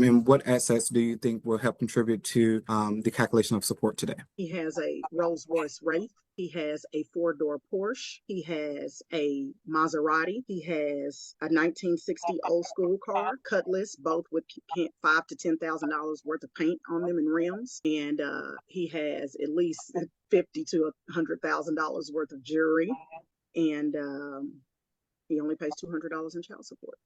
And what assets do you think will help contribute to the calculation of support today? He has a Rolls Royce Wraith. He has a four-door Porsche. He has a Maserati. He has a 1960 old school car, Cutlass, both with $5,000 to $10,000 worth of paint on them and rims. And he has at least $50,000 to $100,000 worth of jewelry. And he only pays $200 in child support.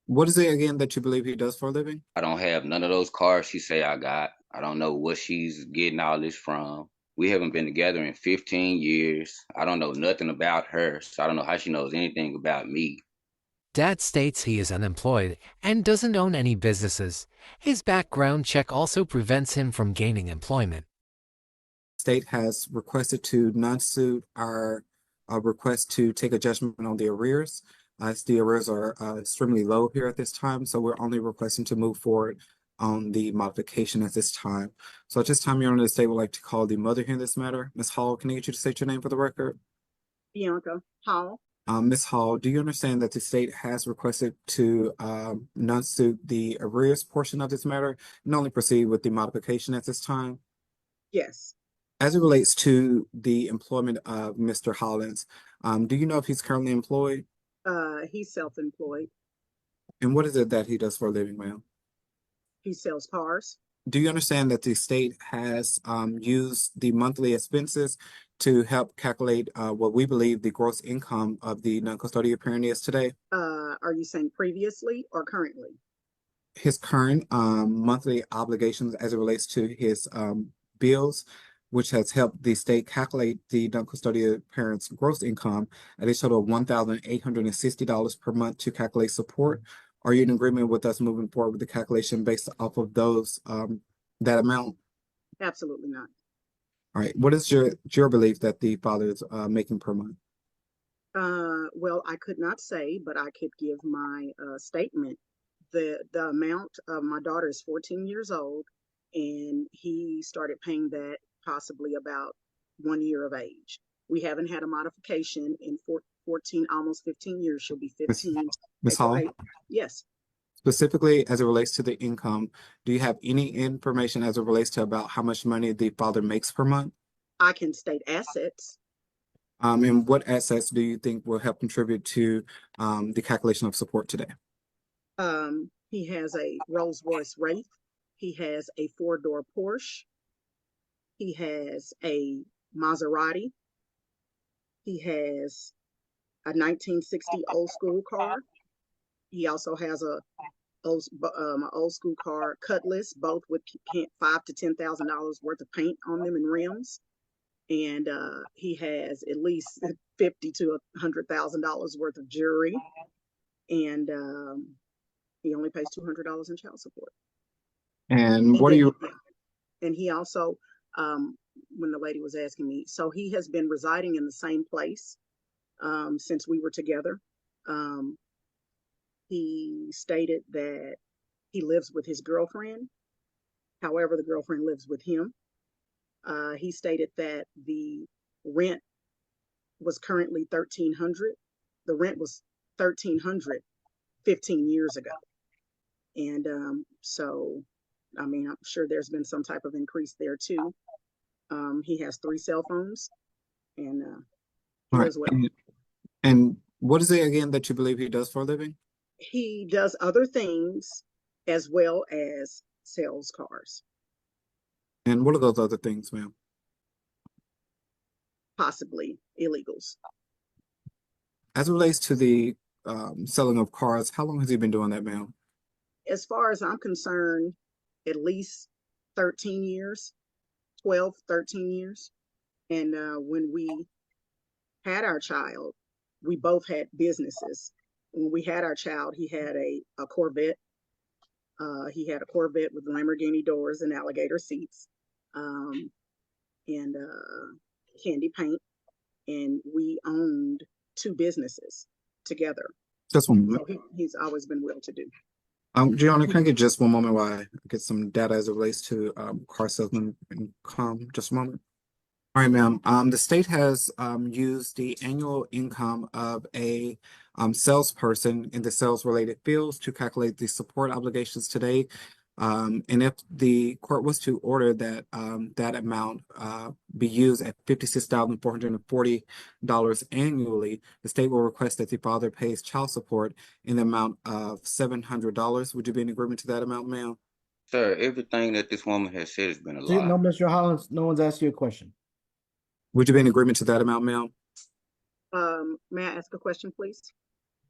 What is it again that you believe he does for a living? I don't have none of those cars she say I got. I don't know what she's getting all this from. We haven't been together in 15 years. I don't know nothing about her, so I don't know how she knows anything about me. Dad states he is unemployed and doesn't own any businesses. His background check also prevents him from gaining employment. State has requested to non-suit our request to take a judgment on the arrears. As the arrears are extremely low here at this time, so we're only requesting to move forward on the modification at this time. So at this time, Your Honor, the state would like to call the mother here in this matter. Ms. Hall, can I get you to state your name for the record? Bianca Hall. Ms. Hall, do you understand that the state has requested to non-suit the arrears portion of this matter and only proceed with the modification at this time? Yes. As it relates to the employment of Mr. Hollins, do you know if he's currently employed? He's self-employed. And what is it that he does for a living, ma'am? He sells cars. Do you understand that the state has used the monthly expenses to help calculate what we believe the gross income of the non-custodial parent is today? Are you saying previously or currently? His current monthly obligations as it relates to his bills, which has helped the state calculate the non-custodial parent's gross income at a total of $1,860 per month to calculate support. Are you in agreement with us moving forward with the calculation based off of those that amount? Absolutely not. All right. What is your belief that the father is making per month? Well, I could not say, but I could give my statement. The amount of my daughter is 14 years old, and he started paying that possibly about 1 year of age. We haven't had a modification in 14, almost 15 years. She'll be 15. Ms. Hall? Yes. Specifically as it relates to the income, do you have any information as it relates to about how much money the father makes per month? I can state assets. And what assets do you think will help contribute to the calculation of support today? He has a Rolls Royce Wraith. He has a four-door Porsche. He has a Maserati. He has a 1960 old school car. He also has a old school car, Cutlass, both with $5,000 to $10,000 worth of paint on them and rims. And he has at least $50,000 to $100,000 worth of jewelry. And he only pays $200 in child support. And what are you? And he also, when the lady was asking me, so he has been residing in the same place since we were together. He stated that he lives with his girlfriend. However, the girlfriend lives with him. He stated that the rent was currently $1,300. The rent was $1,300 15 years ago. And so, I mean, I'm sure there's been some type of increase there too. He has 3 cell phones and as well. And what is it again that you believe he does for a living? He does other things as well as sells cars. And what are those other things, ma'am? Possibly illegals. As it relates to the selling of cars, how long has he been doing that, ma'am? As far as I'm concerned, at least 13 years, 12, 13 years. And when we had our child, we both had businesses. When we had our child, he had a Corvette. He had a Corvette with Lamborghini doors and alligator seats, and candy paint. And we owned 2 businesses together. Just one moment. So he's always been well-to-do. Gianna, can I get just one moment while I get some data as it relates to car salesman income? Just a moment. All right, ma'am. The state has used the annual income of a salesperson in the sales-related fields to calculate the support obligations today. And if the court was to order that that amount be used at $56,440 annually, the state will request that the father pays child support in the amount of $700. Would you be in agreement to that amount, ma'am? Sir, everything that this woman has said has been a See, lie. no, Mr. Hollins, no one's asked you a question. Would you be in agreement to that amount, ma'am? May I ask a question, please?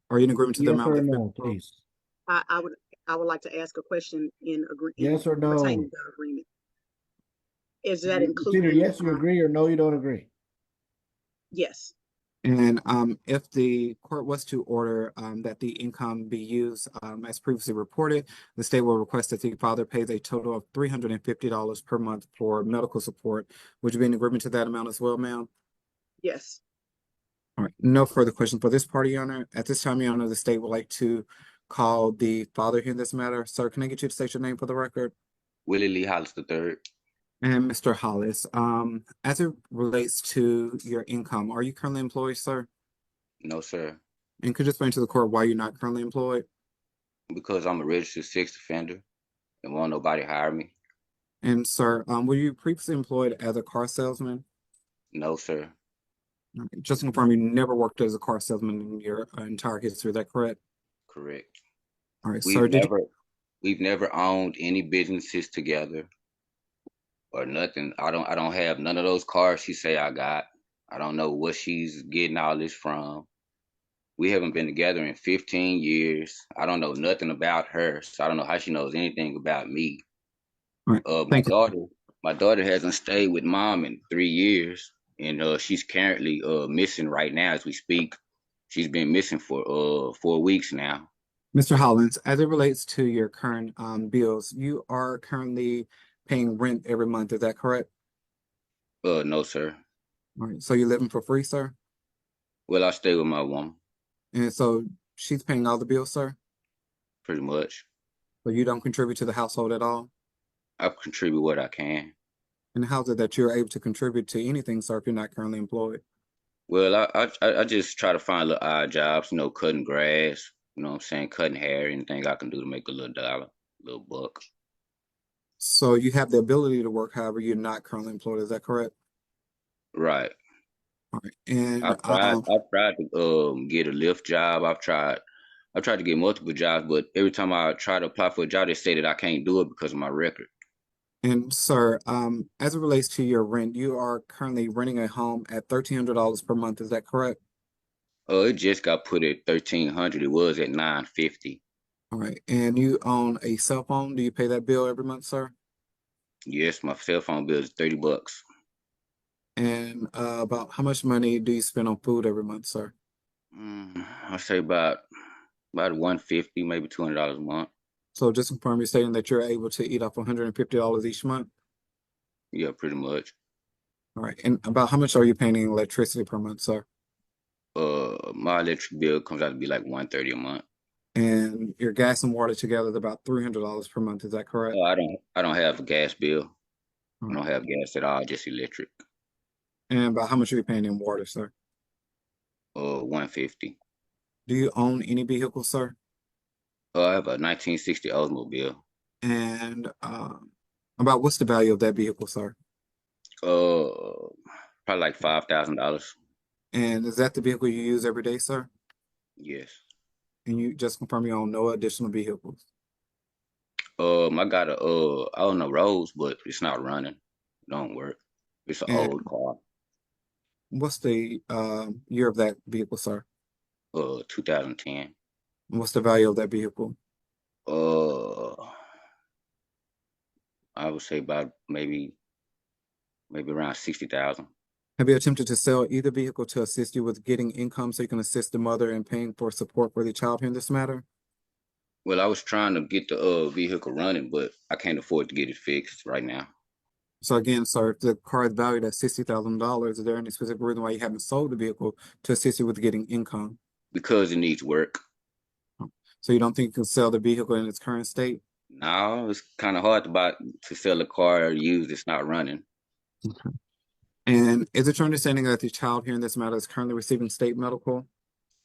Are you in agreement to the Yes amount or that's been no, proposed? please. I would like to ask a question in Yes or no? pertaining to the agreement. Is that It's either including? yes, you agree, or no, you don't agree. Yes. And if the court was to order that the income be used as previously reported, the state will request that the father pays a total of $350 per month for medical support. Would you be in agreement to that amount as well, ma'am? Yes. All right, no further questions for this party, Your Honor. At this time, Your Honor, the state would like to call the father here in this matter. Sir, can I get you to state your name for the record? Willie Lee Hollis III. And Mr. Hollis, as it relates to your income, are you currently employed, sir? No, sir. And could you explain to the court why you're not currently employed? Because I'm a registered sex offender and won't nobody hire me. And sir, were you previously employed as a car salesman? No, sir. Okay, just to confirm, you never worked as a car salesman in your entire history, is that correct? Correct. All right, sir, We've never owned any businesses together or nothing. I don't have none of those cars she say I got. I don't know what she's getting all this from. We haven't been together in 15 years. I don't know nothing about her, so I don't know how she knows anything about me. all right, My thank you. daughter hasn't stayed with mom in 3 years, and she's currently missing right now as we speak. She's been missing for 4 weeks now. Mr. Hollins, as it relates to your current bills, you are currently paying rent every month, is that correct? No, sir. All right, so you're living for free, sir? Well, I stay with my woman, And so she's paying all the bills, sir? pretty much. So you don't contribute to the household at all? I contribute what I can. And how's it that you're able to contribute to anything, sir, if you're not currently employed? Well, I just try to find little odd jobs, cutting grass, you know what I'm saying, cutting hair, anything I can do to make a little dollar, little buck. So you have the ability to work, however, you're not currently employed, is that correct? Right. All right. And I've tried to get a lift job. I've tried to get multiple jobs, but every time I try to apply for a job, they say that I can't do it because of my record. and sir, as it relates to your rent, you are currently renting a home at $1,300 per month, is that correct? It just got put at 1,300. It was at 950. All right. And you own a cell phone. Do you pay that bill every month, sir? Yes, my cell phone bill is $30. And about how much money do you spend on food every month, sir? I say about 150, maybe $200 a month. So just confirm you're stating that you're able to eat off $150 each month? Yeah, pretty much. All right. And about how much are you paying in electricity per month, sir? My electric bill comes out to be like 130 a month. And your gas and water together is about $300 per month, is that correct? I don't have a gas bill. All I don't right. have gas at all, just electric. And about how much are you paying in water, sir? 150. Do you own any vehicle, sir? I have a 1960 Oldsmobile. And about what's the value of that vehicle, sir? Probably like $5,000. And is that the vehicle you use every day, sir? Yes. And you just confirm you own no additional vehicles? I got I own a Rolls, but it's not running. It don't work. It's an And old car. what's the year of that vehicle, sir? 2010. And what's the value of that vehicle? I would say about maybe around 60,000. Have you attempted to sell either vehicle to assist you with getting income so you can assist the mother in paying for support for the child here in this matter? Well, I was trying to get the vehicle running, but I can't afford to get it fixed right now So again, sir, if the car is valued at $60,000, is there any specific reason why you haven't sold the vehicle to assist you with getting income? because it needs work. So you don't think you can sell the vehicle in its current state? No, it's kind of hard to sell a car used. It's not running. Okay. And is it your understanding that the child here in this matter is currently receiving state medical?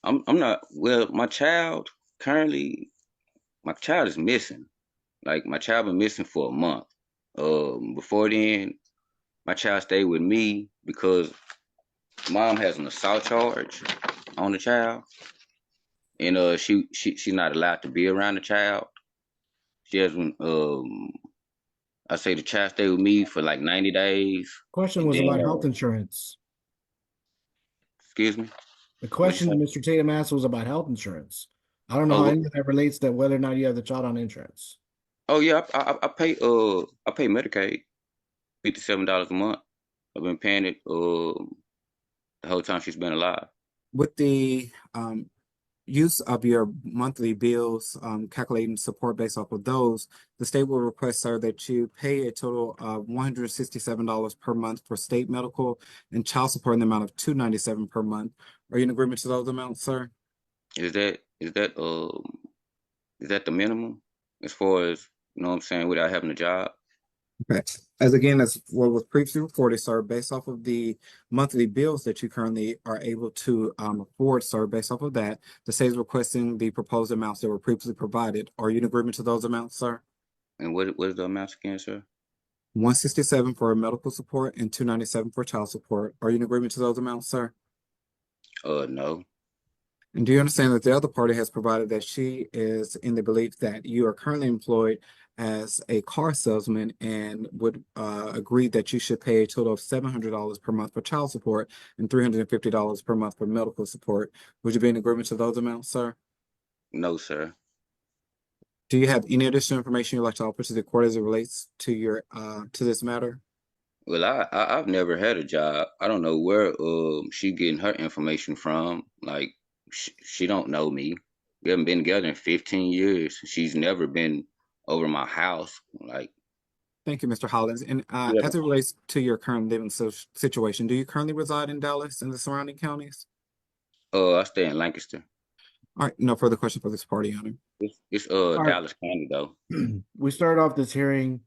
I'm not. Well, my child is missing. like my child been missing for a month. Before then, my child stayed with me because mom has an assault charge on the child, and she's not allowed to be around the child. She has I say the child stayed with me for like 90 days, Question and was then about health insurance. excuse me, The what'd you question say? Mr. Tatum asked was about health insurance. I don't know how Oh, any of that relates to whether or not you have the child on insurance. oh yeah, I pay Medicaid $57 a month. I've been paying it the whole time she's been alive. With the use of your monthly bills, calculating support based off of those, the state will request, sir, that you pay a total of $167 per month for state medical and child support in the amount of $297 per month. Are you in agreement to those amounts, sir? Is that is that is that the minimum as far as you know what I'm saying without having a job? Okay. As again, as what was previously reported, sir, based off of the monthly bills that you currently are able to afford, sir, based off of that, the state is requesting the proposed amounts that were previously provided. Are you in agreement to those amounts, sir? And what is the amounts again, sir? 167 for medical support and 297 for child support. Are you in agreement to those amounts, sir? No. And do you understand that the other party has provided that she is in the belief that you are currently employed as a car salesman and would agree that you should pay a total of $700 per month for child support and $350 per month for medical support? Would you be in agreement to those amounts, sir? No, sir. Do you have any additional information you'd like to offer to the court as it relates to your to this matter? Well, I've never had a job. I don't know where she getting her information from. Like she don't know me. We haven't been together in 15 years. She's never been over my house. Like Thank you, Mr. Hollins. And we as haven't. it relates to your current living situation, do you currently reside in Dallas and the surrounding counties? I stay in Lancaster. All right, no further question for this party, Honor. It's All right. Dallas County though. We started off this hearing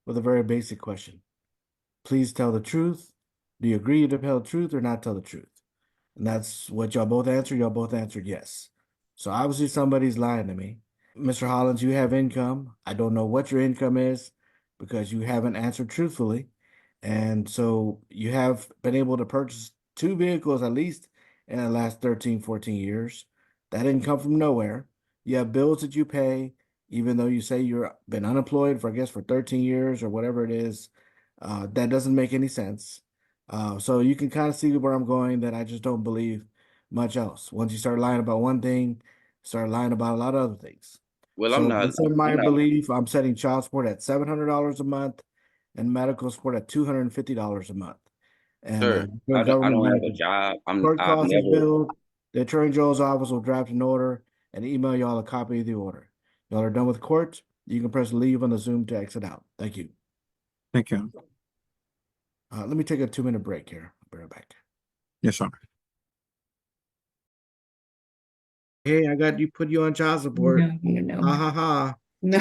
with a very basic question. Please tell the truth. Do you agree to tell the truth or not tell the truth? And that's what y'all both answered. Y'all both answered yes. So obviously somebody's lying to me. Mr. Hollins, you have income. I don't know what your income is because you haven't answered truthfully. And so you have been able to purchase 2 vehicles at least in the last 13, 14 years. That didn't come from nowhere. You have bills that you pay, even though you say you've been unemployed for, I guess, for 13 years or whatever it is. That doesn't make any sense. So you can kind of see where I'm going, that I just don't believe much else. Once you start lying about one thing, start lying about a lot of other things. Well, So I'm not. based on I'm my not, belief, I'm setting child support at $700 a month and medical support at $250 a month. And sir. doing I government don't have a benefits. job. Court I've cost is never. billed. The Attorney General's office will draft an order and email y'all a copy of the order. Y'all are done with court. You can press leave on the Zoom to exit out. Thank you. Thank you. Let me take a 2-minute break here. I'll be right back. Yes, Honor. Hey, I got you, put you on child support. No. Ha ha ha. No.